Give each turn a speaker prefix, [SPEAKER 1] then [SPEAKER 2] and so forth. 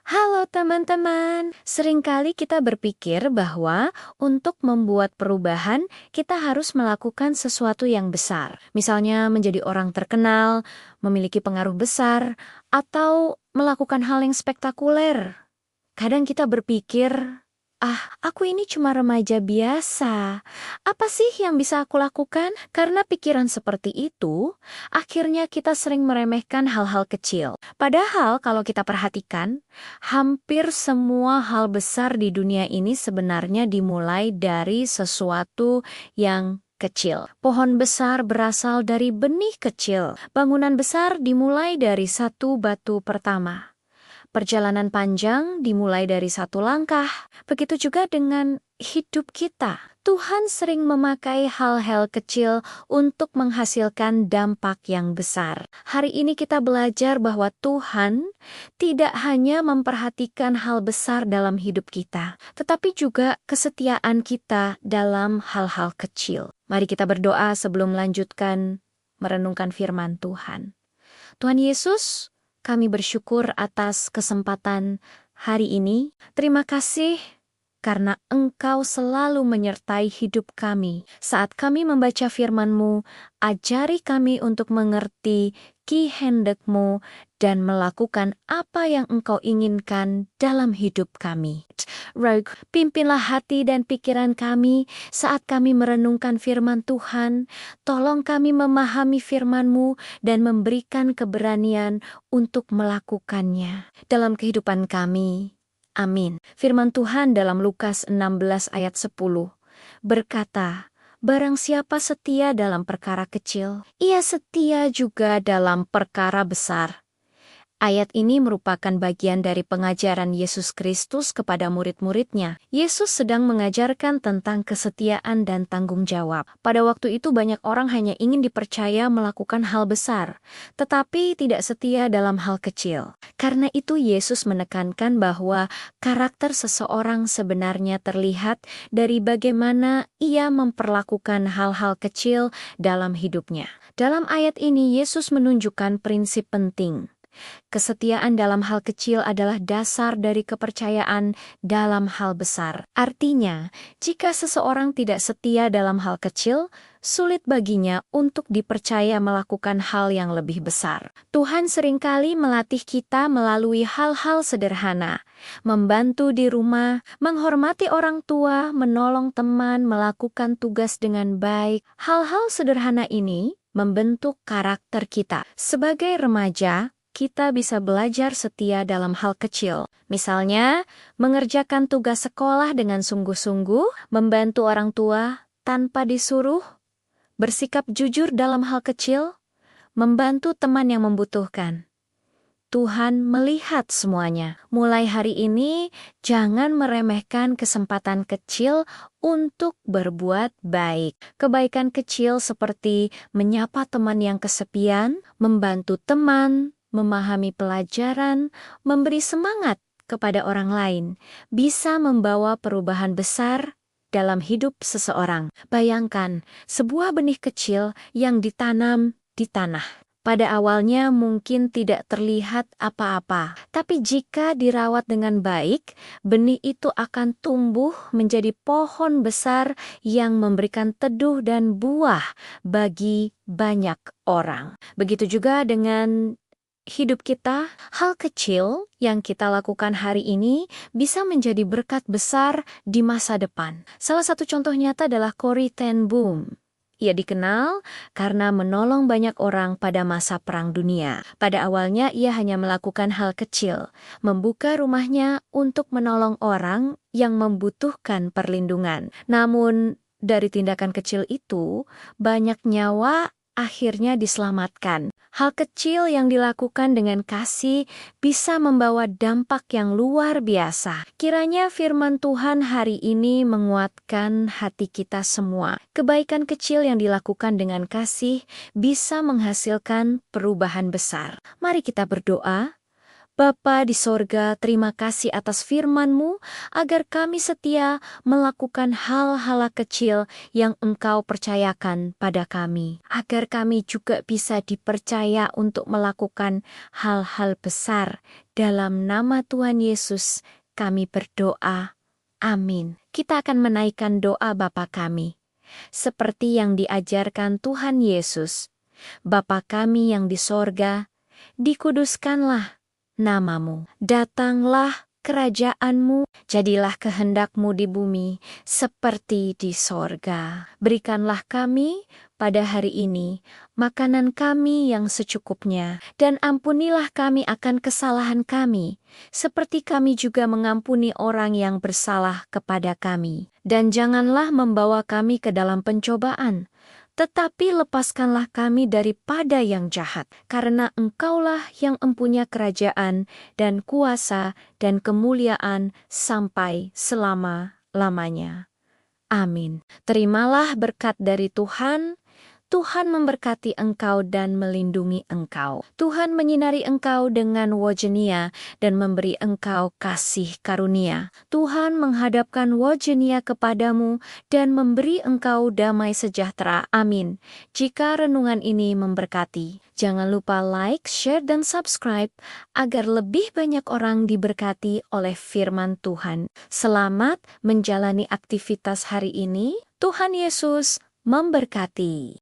[SPEAKER 1] Halo teman-teman, seringkali kita berpikir bahwa untuk membuat perubahan, kita harus melakukan sesuatu yang besar. Misalnya menjadi orang terkenal, memiliki pengaruh besar, atau melakukan hal yang spektakuler. Kadang kita berpikir, aku ini cuma remaja biasa. Apa sih yang bisa aku lakukan? Karena pikiran seperti itu, akhirnya kita sering meremehkan hal-hal kecil. Padahal kalau kita perhatikan, hampir semua hal besar di dunia ini sebenarnya dimulai dari sesuatu yang kecil. Pohon besar berasal dari benih kecil. Bangunan besar dimulai dari satu batu pertama. Perjalanan panjang dimulai dari satu langkah. Begitu juga dengan hidup kita. Tuhan sering memakai hal-hal kecil untuk menghasilkan dampak yang besar. Hari ini kita belajar bahwa Tuhan tidak hanya memperhatikan hal besar dalam hidup kita, tetapi juga kesetiaan kita dalam hal-hal kecil. Mari kita berdoa sebelum melanjutkan merenungkan firman Tuhan. Tuhan Yesus, kami bersyukur atas kesempatan hari ini. Terima kasih karena Engkau selalu menyertai hidup kami. Saat kami membaca firman-Mu, ajari kami untuk mengerti kehendak-Mu dan melakukan apa yang Engkau inginkan dalam hidup kami. Roh, pimpinlah hati dan pikiran kami saat kami merenungkan firman Tuhan. Tolong kami memahami firman-Mu dan memberikan keberanian untuk melakukannya dalam kehidupan kami. Amin. Firman Tuhan dalam Lukas 16 ayat 10 berkata, "Barang siapa setia dalam perkara kecil, ia setia juga dalam perkara besar." Ayat ini merupakan bagian dari pengajaran Yesus Kristus kepada murid-muridnya. Yesus sedang mengajarkan tentang kesetiaan dan tanggung jawab. Pada waktu itu banyak orang hanya ingin dipercaya melakukan hal besar, tetapi tidak setia dalam hal kecil. Karena itu Yesus menekankan bahwa karakter seseorang sebenarnya terlihat dari bagaimana ia memperlakukan hal-hal kecil dalam hidupnya. Dalam ayat ini Yesus menunjukkan prinsip penting. Kesetiaan dalam hal kecil adalah dasar dari kepercayaan dalam hal besar. Artinya, jika seseorang tidak setia dalam hal kecil, sulit baginya untuk dipercaya melakukan hal yang lebih besar. Tuhan seringkali melatih kita melalui hal-hal sederhana, membantu di rumah, menghormati orang tua, menolong teman, melakukan tugas dengan baik. Hal-hal sederhana ini membentuk karakter kita. Sebagai remaja, kita bisa belajar setia dalam hal kecil. Misalnya, mengerjakan tugas sekolah dengan sungguh-sungguh, membantu orang tua tanpa disuruh, bersikap jujur dalam hal kecil, membantu teman yang membutuhkan. Tuhan melihat semuanya. Mulai hari ini, jangan meremehkan kesempatan kecil untuk berbuat baik. Kebaikan kecil seperti menyapa teman yang kesepian, membantu teman, memahami pelajaran, memberi semangat kepada orang lain, bisa membawa perubahan besar dalam hidup seseorang. Bayangkan, sebuah benih kecil yang ditanam di tanah. Pada awalnya mungkin tidak terlihat apa-apa, tapi jika dirawat dengan baik, benih itu akan tumbuh menjadi pohon besar yang memberikan teduh dan buah bagi banyak orang. Begitu juga dengan hidup kita, hal kecil yang kita lakukan hari ini bisa menjadi berkat besar di masa depan. Salah satu contoh nyata adalah Corrie ten Boom. Ia dikenal karena menolong banyak orang pada masa Perang Dunia. Pada awalnya ia hanya melakukan hal kecil, membuka rumahnya untuk menolong orang yang membutuhkan perlindungan. Namun, dari tindakan kecil itu, banyak nyawa akhirnya diselamatkan. Hal kecil yang dilakukan dengan kasih bisa membawa dampak yang luar biasa. Kiranya firman Tuhan hari ini menguatkan hati kita semua. Kebaikan kecil yang dilakukan dengan kasih bisa menghasilkan perubahan besar. Mari kita berdoa. Bapa di sorga, terima kasih atas firman-Mu, agar kami setia melakukan hal-hal kecil yang Engkau percayakan pada kami, agar kami juga bisa dipercaya untuk melakukan hal-hal besar. Dalam nama Tuhan Yesus, kami berdoa. Amin. Kita akan menaikkan doa Bapa kami, seperti yang diajarkan Tuhan Yesus. Bapa kami yang di sorga, dikuduskanlah namamu. Datanglah kerajaan-Mu, jadilah kehendak-Mu di bumi seperti di sorga. Berikanlah kami pada hari ini makanan kami yang secukupnya, dan ampunilah kami akan kesalahan kami, seperti kami juga mengampuni orang yang bersalah kepada kami. Dan janganlah membawa kami ke dalam pencobaan, tetapi lepaskanlah kami daripada yang jahat, karena Engkaulah yang empunya kerajaan dan kuasa dan kemuliaan sampai selama-lamanya. Amin. Terimalah berkat dari Tuhan. Tuhan memberkati engkau dan melindungi engkau. Tuhan menyinari engkau dengan wajah-Nya dan memberi engkau kasih karunia. Tuhan menghadapkan wajah-Nya kepadamu dan memberi engkau damai sejahtera. Amin. Jika renungan ini memberkati, jangan lupa like, share, dan subscribe agar lebih banyak orang diberkati oleh firman Tuhan. Selamat menjalani aktivitas hari ini. Tuhan Yesus memberkati.